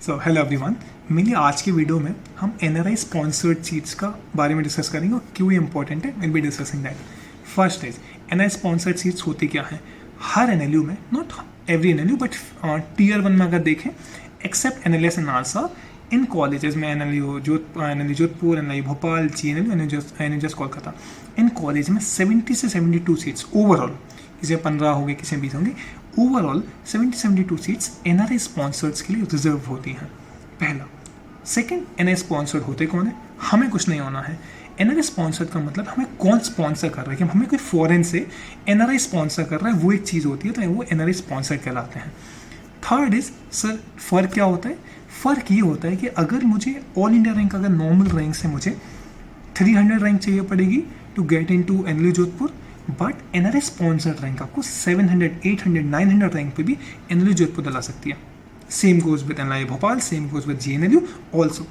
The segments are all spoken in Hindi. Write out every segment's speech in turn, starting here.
सो हेलो एवरीवन, मेरी आज की वीडियो में हम एनआरआई स्पॉन्सर्ड सीट्स का बारे में डिस्कस करेंगे और क्यों ये इंपॉर्टेंट है। Will be discussing that. First is NRI sponsored seats होती क्या है। हर एनएलयू में, not every NLU but tier 1 में अगर देखें, एक्सेप्ट एनएलएस एंड नालसा, इन कॉलेजेस में NLU Jodhpur, NLU Bhopal, GNLU, NHS Kolkata, इन कॉलेज में 70 से 72 सीट्स ओवरऑल, किसी 15 होंगे किसी 20 होंगे, ओवरऑल 70-72 सीट्स एनआरआई स्पॉन्सर्ड्स के लिए रिजर्व होती हैं। पहला। सेकंड, एनआरआई स्पॉन्सर्ड होते कौन है? हमें कुछ नहीं होना है। एनआरआई स्पॉन्सर्ड का मतलब हमें कौन स्पॉन्सर कर रहा है, कि हमें कोई फॉरेन से एनआरआई स्पॉन्सर कर रहा है, वो एक चीज़ होती है, तो वो एनआरआई स्पॉन्सर्ड कहलाते हैं। थर्ड इज, सर फ़र्क क्या होता है? फ़र्क ये होता है कि अगर मुझे ऑल इंडिया रैंक, अगर नॉर्मल रैंक से मुझे 300 रैंक चाहिए पड़ेगी to get in to NLU Jodhpur, but NRI sponsored rank आपको 700, 800, 900 रैंक पे भी एनएलयू जोधपुर दिला सकती है। Same goes with NLU Bhopal, same goes with GNLU also.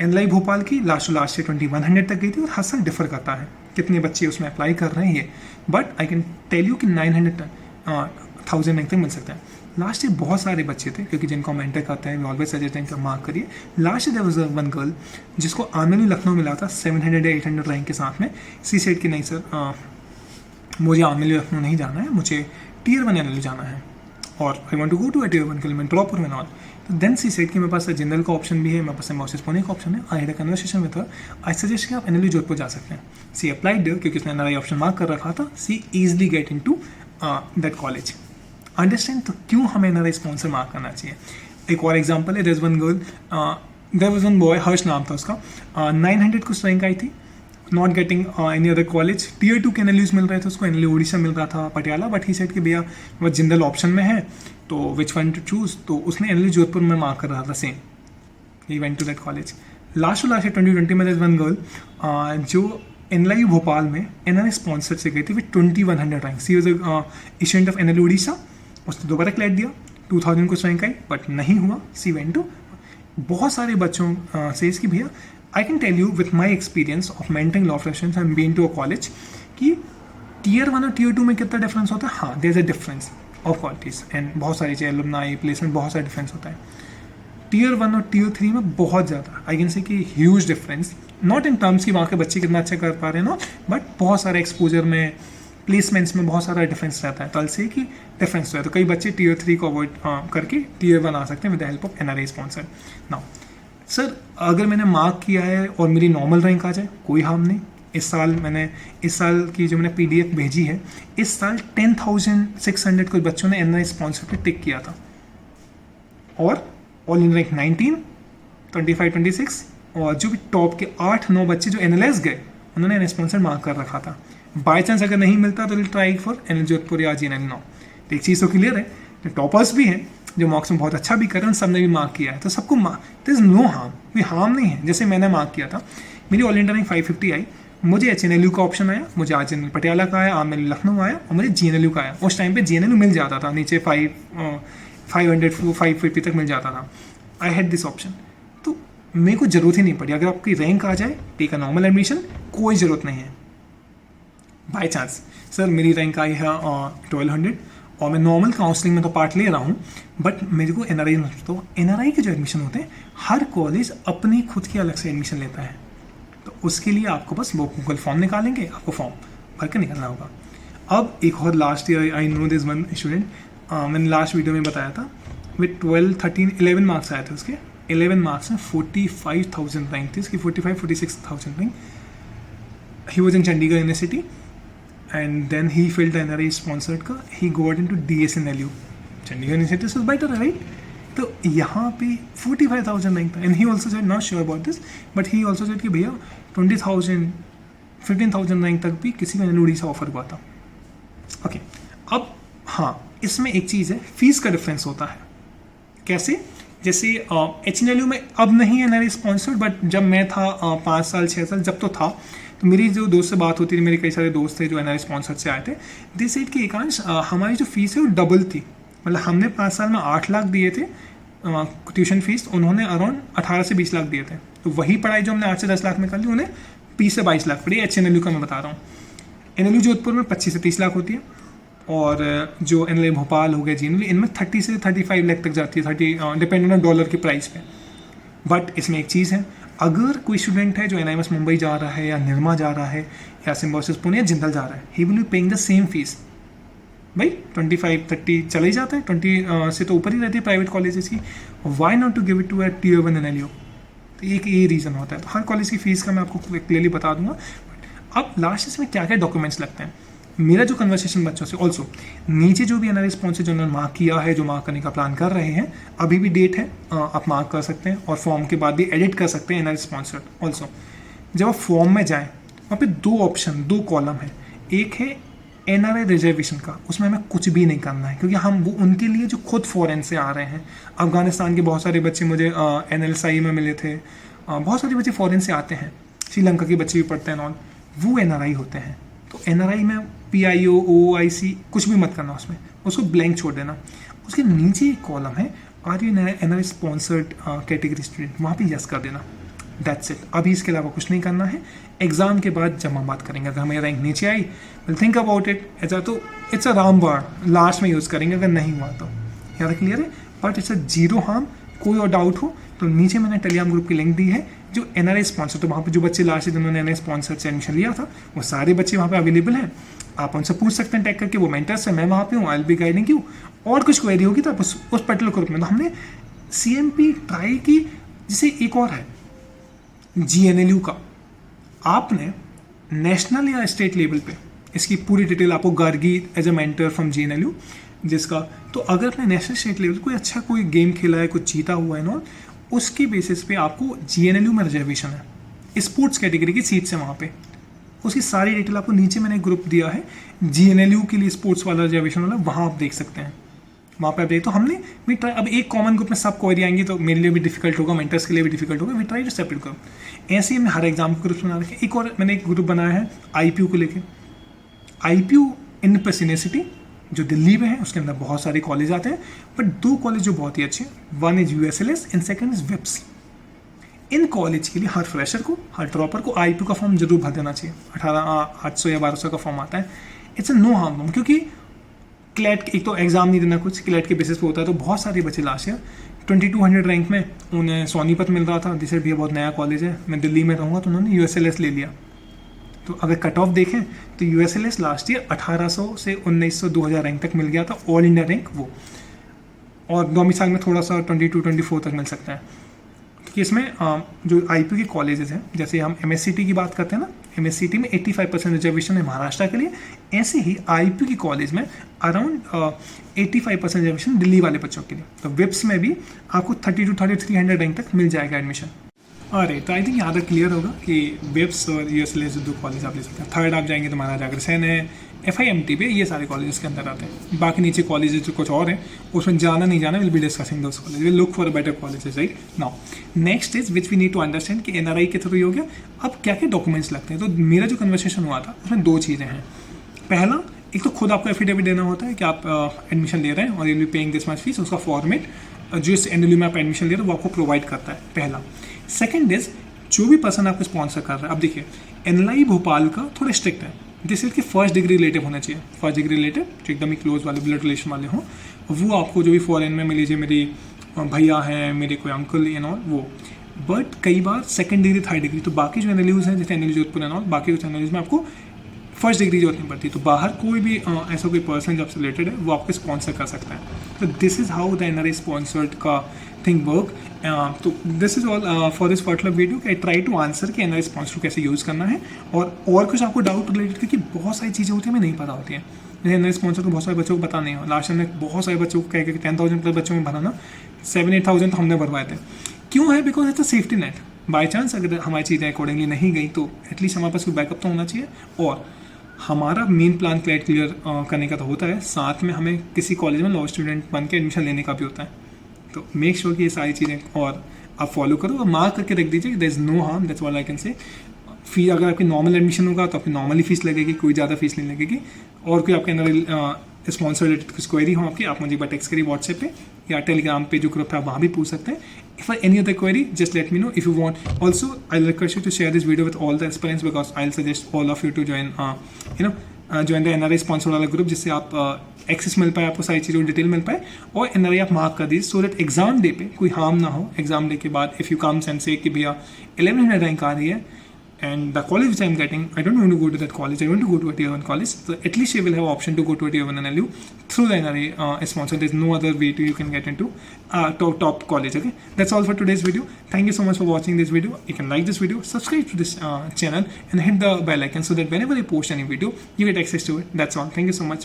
NLU Bhopal की लास्ट से 2100 तक गई थी और हर साल डिफर करता है कितने बच्चे उसमें अप्लाई कर रहे हैं ये, but I can tell you कि 900,000 रैंक तक मिल सकता है। लास्ट ईयर बहुत सारे बच्चे थे, क्योंकि जिनको हम एंटर करते हैं, वी ऑलवेज सजेस्ट इनका मार्क करिए। Last year there was one girl जिसको आनली लखनऊ मिला था 700 या 800 रैंक के साथ में। सी सेट की नहीं सर, मुझे आमिल लखनऊ नहीं जाना है, मुझे टीयर 1 एनएलयू जाना है और I want to go to a tier 1 के लिए मैं प्रॉपर में नॉट। तो देन सी सेट कि मेरे पास जनरल का ऑप्शन भी है, मेरे पास मॉसिस पुणे का ऑप्शन है। I had a conversation with her, I suggest कि आप एनएलयू जोधपुर जा सकते हैं। सी अप्लाइड देयर, क्योंकि उसने एनआरआई ऑप्शन मार्क कर रखा था। See easily get in to that college. Understand? तो क्यों हमें एनआरआई स्पॉन्सर मार्क करना चाहिए? एक और एग्जाम्पल है, there one girl, there was one boy, Harsh नाम था उसका, 900 कुछ रैंक आई थी, not getting any other college. Tier 2 के एनएलयूज मिल रहे थे उसको, एनएलयू उड़ीसा मिल रहा था, पटियाला, बट ही सेड कि भैया वो जनरल ऑप्शन में है, तो विच वन टू चूज। तो उसने एनएलयू जोधपुर में मार्क कर रहा था same, he went to that college. Last 2020 में देयर वन गर्ल जो एनएलयू भोपाल में एनआरआई स्पॉन्सर से गई थी with 2100 rank. She was student of NLU Orissa, उसने दोबारा क्लैट दिया, 2000 कुछ रैंक आई, बट नहीं हुआ। She went to. बहुत सारे बच्चों से इसकी भैया I can tell you with my experience of mentoring law professions and being to a college कि टीयर 1 और टीयर 2 में कितना डिफरेंस होता है। हाँ, there is a difference of qualities and बहुत सारी चीज़ें, एलुमनाई, प्लेसमेंट, बहुत सारा डिफरेंस होता है। टीयर 1 और टीयर 3 में बहुत ज़्यादा, आई कैन से कि huge difference, not in terms कि वहाँ के बच्चे कितना अच्छा कर पा रहे हैं, नॉट, बट बहुत सारे एक्सपोजर में, प्लेसमेंट्स में बहुत सारा डिफरेंस रहता है। कल से कि डिफरेंस रहता है, तो कई बच्चे टीयर 3 को अवॉइड करके टीयर 1 आ सकते हैं with the help of NRI sponsor. Now sir, अगर मैंने मार्क किया है और मेरी नॉर्मल रैंक आ जाए, कोई हार्म नहीं। इस साल की जो मैंने पीडीएफ भेजी है, इस साल 10,600 कुछ बच्चों ने एनआरआई स्पॉन्सर पे टिक किया था, और ऑल इन रैंक 19, 25, 26, और जो भी टॉप के 8-9 बच्चे जो एनएलएस गए, उन्होंने एनआरआई स्पॉन्सर मार्क कर रखा था। बाई चांस अगर नहीं मिलता तो will try for NLU Jodhpur या जीएनएलयू नाउ। तो एक चीज़ तो क्लियर है, जो टॉपर्स भी हैं, जो मार्क्स में बहुत अच्छा भी कर रहे हैं, सबने भी मार्क किया है, तो सबको देयर इज नो हार्म, कोई हार्म नहीं है। जैसे मैंने मार्क किया था, मेरी ऑल इंडिया रैंक 550 आई, मुझे एचएनएलयू का ऑप्शन आया, मुझे आज पटियाला का आया, आज मेरे लखनऊ आया, और मुझे जीएनएलयू का आया। उस टाइम पे जीएनएलयू मिल जाता था, नीचे 500 550 तक मिल जाता था। आई हैड दिस ऑप्शन, तो मेरे को जरूरत ही नहीं पड़ी। अगर आपकी रैंक आ जाए, टेक अ नॉर्मल एडमिशन, कोई ज़रूरत नहीं है। बाई चांस सर मेरी रैंक आई है 1200 और मैं नॉर्मल काउंसलिंग में तो पार्ट ले रहा हूँ, बट मेरे को एनआरआई में, तो एनआरआई के जो एडमिशन होते हैं, हर कॉलेज अपनी खुद की अलग से एडमिशन लेता है। तो उसके लिए आपको बस वो गूगल फॉर्म निकालेंगे, आपको फॉर्म भर के निकलना होगा। अब एक और last year I know this one student, मैंने लास्ट वीडियो में बताया था, विद 12, 13, 11 मार्क्स आए थे उसके। 11 मार्क्स में 45,000 रैंक थी इसकी, 45-46,000 rank. He was in Chandigarh university and then he filled the NRI sponsored का, he got into DSNLU, Chandigarh university से बेटर है, राइट? तो यहाँ पे 45,000 रैंक था, and he also said, not sure about this, but he also said कि भैया 20,000, 15,000 रैंक तक भी किसी को एनएलयू उड़ीसा ऑफर हुआ था। ओके, अब हाँ, इसमें एक चीज़ है, फीस का डिफरेंस होता है। कैसे? जैसे एचएनएलयू में अब नहीं है एनआरआई स्पॉन्सर्ड, बट जब मैं था 5 साल 6 साल जब तो था, तो मेरी जो दोस्त से बात होती थी, मेरे कई सारे दोस्त थे जो एनआरआई स्पॉन्सर से आए थे, दिस सेड कि एकांश हमारी जो फीस है वो डबल थी। मतलब हमने 5 साल में 8 लाख दिए थे ट्यूशन फीस, उन्होंने अराउंड 18 से 20 लाख दिए थे। तो वही पढ़ाई जो हमने 8 से 10 लाख में कर ली, उन्हें 20 से 22 लाख पड़ी। एचएनएलयू का मैं बता रहा हूँ। एनएलयू जोधपुर में 25 से 30 लाख होती है, और जो एन भोपाल हो गया जीएनएलयू, इनमें 30 से 35 लाख तक जाती है, 30 डिपेंडेंट ऑन डॉलर की प्राइस पे। बट इसमें एक चीज़ है, अगर कोई स्टूडेंट है जो एनआईएमएस मुंबई जा रहा है या निर्मा जा रहा है या सिम्बोसिस पुणे या जिंदल जा रहा है, he will be paying the same fees. भाई 25-30 चला ही जाता है, 20 से तो ऊपर ही रहती है प्राइवेट कॉलेजेस की। Why not to give it to a tier 1 NLU? तो एक ये रीज़न होता है। तो हर कॉलेज की फ़ीस का मैं आपको क्लियरली बता दूंगा। अब लास्ट इसमें क्या क्या डॉक्यूमेंट्स लगते हैं, मेरा जो कन्वर्सेशन बच्चों से, ऑल्सो नीचे जो भी एनआरआई स्पॉन्सर जो उन्होंने मार्क किया है, जो मार्क करने का प्लान कर रहे हैं, अभी भी डेट है, आप मार्क कर सकते हैं और फॉर्म के बाद भी एडिट कर सकते हैं एनआरआई स्पॉन्सर। ऑल्सो जब आप फॉर्म में जाएँ, वहाँ पे 2 ऑप्शन, 2 कॉलम है। एक है एनआरआई रिजर्वेशन का, उसमें हमें कुछ भी नहीं करना है, क्योंकि हम वो उनके लिए जो खुद फॉरेन से आ रहे हैं। अफगानिस्तान के बहुत सारे बच्चे मुझे एनएलएसआई में मिले थे, बहुत सारे बच्चे फॉरेन से आते हैं, श्रीलंका के बच्चे भी पढ़ते हैं, नॉन वो एनआरआई होते हैं। तो एनआरआई में पीआईओ, ओआईसी कुछ भी मत करना, उसमें उसको ब्लैंक छोड़ देना। उसके नीचे एक कॉलम है, are you NRI sponsored category student, वहाँ पे यस कर देना। That's it. अभी इसके अलावा कुछ नहीं करना है। एग्जाम के बाद जब हम बात करेंगे, अगर हमें रैंक नीचे आई, विल थिंक अबाउट इट, ऐसा तो it's a Ram bar, last में यूज़ करेंगे अगर नहीं हुआ तो। यार क्लियर है? But it's a zero harm. कोई और डाउट हो तो नीचे मैंने टेलीग्राम ग्रुप की लिंक दी है, जो एनआरआई स्पॉन्सर, तो वहाँ पे जो बच्चे लास्ट जिन्होंने एनआरआई स्पॉन्सर से एडमिशन लिया था, वो सारे बच्चे वहाँ पे अवेलेबल हैं। आप उनसे पूछ सकते हैं टैग करके, वो मेंटर्स है, मैं वहाँ पे हूँ, I will be guiding you. और कुछ क्वेरी होगी तो आप उस पर्टिकुलर ग्रुप में। तो हमने सीएमपी ट्राई की, जिसे एक और है जीएनएलयू का, आपने नेशनल या स्टेट लेवल पे इसकी पूरी डिटेल आपको Gargi as a mentor from GNLU जिसका, तो अगर आपने नेशनल स्टेट लेवल कोई अच्छा कोई गेम खेला है, कुछ जीता हुआ है ना, उसके बेसिस पे आपको जीएनएलयू में रिजर्वेशन है स्पोर्ट्स कैटेगरी की सीट से, वहाँ पे उसकी सारी डिटेल आपको नीचे मैंने ग्रुप दिया है जीएनएलयू के लिए, स्पोर्ट्स वाला रिजर्वेशन वाला, वहाँ आप देख सकते हैं। वहाँ पे आप देखिए, तो हमने भी ट्राई, अब एक कॉमन ग्रुप में सब क्वेरी आएंगी तो मेरे लिए भी डिफिकल्ट होगा, मेंटर्स के लिए भी डिफिकल्ट होगा, we try to separate group. ऐसे ही हमने हर एग्जाम के ग्रुप बना रखे। एक और मैंने एक ग्रुप बनाया है आईपीयू को लेके, आईपीयू इन प्रेसिडेंसिटी जो दिल्ली में है, उसके अंदर बहुत सारे कॉलेज आते हैं, बट 2 कॉलेज जो बहुत ही अच्छे हैं, one is USLS and second is VIPS. इन कॉलेज के लिए हर फ्रेशर को, हर ड्रॉपर को आईपीयू का फॉर्म जरूर भर देना चाहिए। 800 या 1200 का फॉर्म आता है। It's a no harm form, क्योंकि क्लैट एक तो एग्जाम नहीं देना, कुछ क्लैट के बेसिस पे होता है। तो बहुत सारे बच्चे लास्ट ईयर 2200 रैंक में उन्हें सोनीपत मिल रहा था, जिसे भी बहुत नया कॉलेज है, मैं दिल्ली में रहूँगा, तो उन्होंने यूएसएलएस ले लिया। तो अगर कट ऑफ देखें तो यूएसएलएस लास्ट ईयर 1800 से 1900 2000 रैंक तक मिल गया था, ऑल इंडिया रैंक वो, और 2 साल में थोड़ा सा 22-24 तक मिल सकता है। क्योंकि इसमें जो आईपीयू के कॉलेजेस हैं, जैसे हम एमएससीटी की बात करते हैं ना, एमएससीटी में 85% रिजर्वेशन है महाराष्ट्र के लिए, ऐसे ही आईपीयू की कॉलेज में अराउंड 85% रिजर्वेशन दिल्ली वाले बच्चों के लिए। तो विप्स में भी आपको 30 to 300 रैंक तक मिल जाएगा एडमिशन। अरे तो आई थिंक यहाँ तक क्लियर होगा कि विप्स और यूएसएलएस 2 कॉलेज आप ले सकते हैं। थर्ड आप जाएंगे तो महाराजा अग्रसेन है, एफआईएमटी पे, ये सारे कॉलेजेस के अंदर आते हैं। बाकी नीचे कॉलेजेस जो कुछ और हैं, उसमें जाना नहीं जाना, will be discussing those college, will look for better colleges, right. Now next is which we need to understand कि एनआरआई के थ्रू हो गया, अब क्या क्या डॉक्यूमेंट्स लगते हैं। तो मेरा जो कन्वर्सेशन हुआ था उसमें 2 चीज़ें हैं। पहला, एक तो खुद आपको एफिडेविट देना होता है कि आप एडमिशन ले रहे हैं और you will be paying this much fees, उसका फॉर्मेट जो इस एनएलयू में आप एडमिशन ले रहे हो वो आपको प्रोवाइड करता है, पहला। सेकेंड इज जो भी पर्सन आपको स्पॉन्सर कर रहा है, अब देखिए एनएलआई भोपाल का थोड़ा स्ट्रिक्ट है, जैसे कि फर्स्ट डिग्री रिलेटिव होना चाहिए, फर्स्ट डिग्री रिलेटिव जो एकदम ही क्लोज वाले ब्लड रिलेशन वाले हों, वो आपको जो भी फॉरेन में मिल लीजिए, मेरी भैया हैं, मेरे कोई अंकल एंड ऑल वो। बट कई बार सेकंड डिग्री, थर्ड डिग्री, तो बाकी जो एनएलयूज हैं, जैसे एनएलयू जोधपुर एंड ऑल, बाकी कुछ एनएलयूज में आपको फर्स्ट डिग्री जरूरत नहीं पड़ती। तो बाहर कोई भी ऐसा कोई पर्सन जो आपसे रिलेटेड है वो आपको स्पॉन्सर कर सकता है। तो this is how the NRI sponsored का थिंग वर्क। तो this is all for this particular video. I try to answer कि एनआरआई स्पॉन्सर कैसे यूज़ करना है, और कुछ आपको डाउट रिलेटेड, क्योंकि बहुत सारी चीज़ें होती हैं हमें नहीं पता होती हैं। जैसे एनआरआई स्पॉन्सर तो बहुत सारे बच्चों को पता नहीं हो। लास्ट टाइम में बहुत सारे बच्चों को कह के 10,000 प्लस बच्चों में भरा ना, 7-8,000 तो हमने भरवाए थे। क्यों है? Because it's a safety net. By chance अगर हमारी चीज़ें अकॉर्डिंगली नहीं गई तो एटलीस्ट हमारे पास कोई बैकअप तो होना चाहिए। और हमारा मेन प्लान क्लियर करने का तो होता है, साथ में हमें किसी कॉलेज में लॉ स्टूडेंट बन के एडमिशन लेने का भी होता है। तो मेक श्योर कि ये सारी चीज़ें और आप फॉलो करो और मार्क करके रख दीजिए, there is no harm, that's all I can say. Fee अगर आपकी नॉर्मल एडमिशन होगा तो आपकी नॉर्मली फीस लगेगी, कोई ज़्यादा फीस नहीं लगेगी। और कोई आपके अंदर स्पॉन्सर रिलेटेड कुछ क्वेरी हो आपकी, आप मुझे एक बार टेक्स्ट करिए व्हाट्सएप पे या टेलीग्राम पे जो ग्रुप है आप वहाँ भी पूछ सकते हैं। If any other query, just let me know if you want. Also, I'll request you to share this video with all the aspirants because I'll suggest all of you to join, join the NRI sponsor वाला ग्रुप, जिससे आप एक्सेस मिल पाए, आपको सारी चीज़ों की डिटेल मिल पाए, और NRI आप मार्क कर दीजिए सो दैट एग्जाम डे पे कोई हार्म ना हो. एग्जाम डे के बाद इफ़ यू कम्स एंड से कि भैया 1100 रैंक आ रही है and the college which I'm getting, I don't want to go to that college, I want to go to a tier 1 college, so at least you will have option to go to a tier 1 NLU through the NRA sponsor. There's no other way to you can get into top college. Okay, that's all for today's video. Thank you so much for watching this video. You can like this video, subscribe to this channel, and hit the bell icon so that whenever I post any video you get access to it. That's all. Thank you so much. Bye.